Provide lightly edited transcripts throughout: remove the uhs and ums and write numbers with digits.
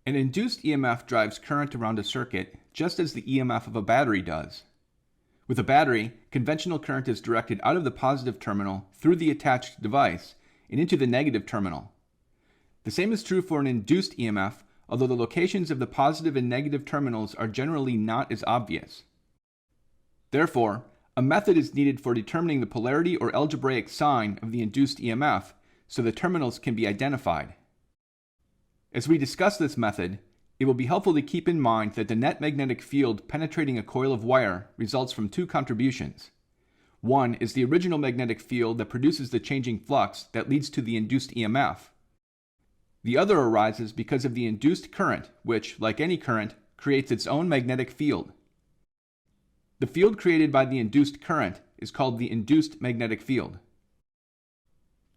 An induced EMF drives current around a circuit just as the EMF of a battery does. With a battery, conventional current is directed out of the positive terminal through the attached device and into the negative terminal. The same is true for an induced EMF, although the locations of the positive and negative terminals are generally not as obvious. Therefore, a method is needed for determining the polarity or algebraic sign of the induced EMF so the terminals can be identified. As we discuss this method, it will be helpful to keep in mind that the net magnetic field penetrating a coil of wire results from two contributions. One is the original magnetic field that produces the changing flux that leads to the induced EMF. The other arises because of the induced current, which, like any current, creates its own magnetic field. The field created by the induced current is called the induced magnetic field.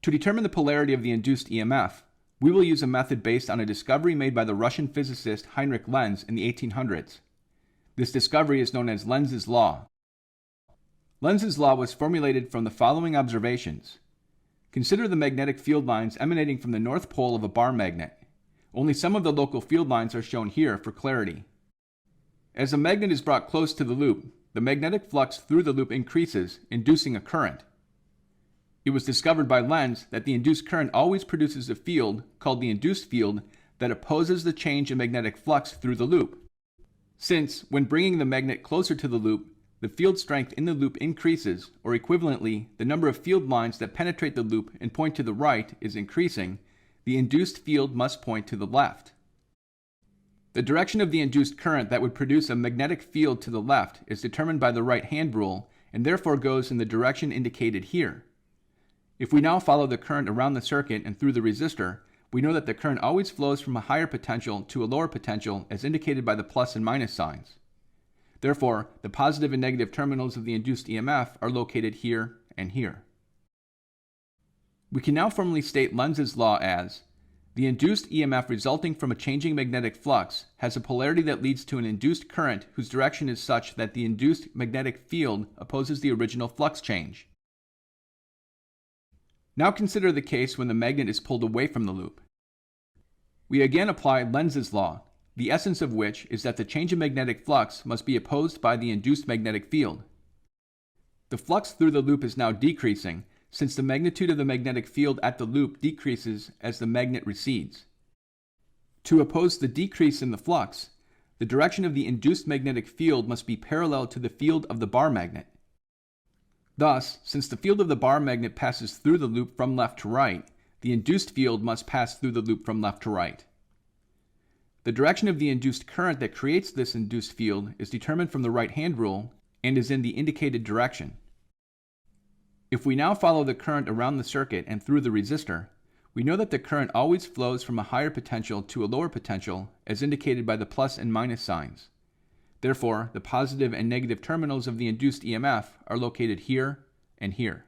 To determine the polarity of the induced EMF, we will use a method based on a discovery made by the Russian physicist Heinrich Lenz in the 1800s. This discovery is known as Lenz's law. Lenz's law was formulated from the following observations. Consider the magnetic field lines emanating from the north pole of a bar magnet. Only some of the local field lines are shown here for clarity. As a magnet is brought close to the loop, the magnetic flux through the loop increases, inducing a current. It was discovered by Lenz that the induced current always produces a field, called the induced field, that opposes the change in magnetic flux through the loop. Since, when bringing the magnet closer to the loop, the field strength in the loop increases, or equivalently, the number of field lines that penetrate the loop and point to the right is increasing, the induced field must point to the left. The direction of the induced current that would produce a magnetic field to the left is determined by the right-hand rule, and therefore goes in the direction indicated here. If we now follow the current around the circuit and through the resistor, we know that the current always flows from a higher potential to a lower potential as indicated by the plus and minus signs. Therefore, the positive and negative terminals of the induced EMF are located here and here. We can now formally state Lenz's law as, the induced EMF resulting from a changing magnetic flux has a polarity that leads to an induced current whose direction is such that the induced magnetic field opposes the original flux change. Now consider the case when the magnet is pulled away from the loop. We again apply Lenz's law, the essence of which is that the change in magnetic flux must be opposed by the induced magnetic field. The flux through the loop is now decreasing, since the magnitude of the magnetic field at the loop decreases as the magnet recedes. To oppose the decrease in the flux, the direction of the induced magnetic field must be parallel to the field of the bar magnet. Thus, since the field of the bar magnet passes through the loop from left to right, the induced field must pass through the loop from left to right. The direction of the induced current that creates this induced field is determined from the right-hand rule and is in the indicated direction. If we now follow the current around the circuit and through the resistor, we know that the current always flows from a higher potential to a lower potential as indicated by the plus and minus signs. Therefore, the positive and negative terminals of the induced EMF are located here and here.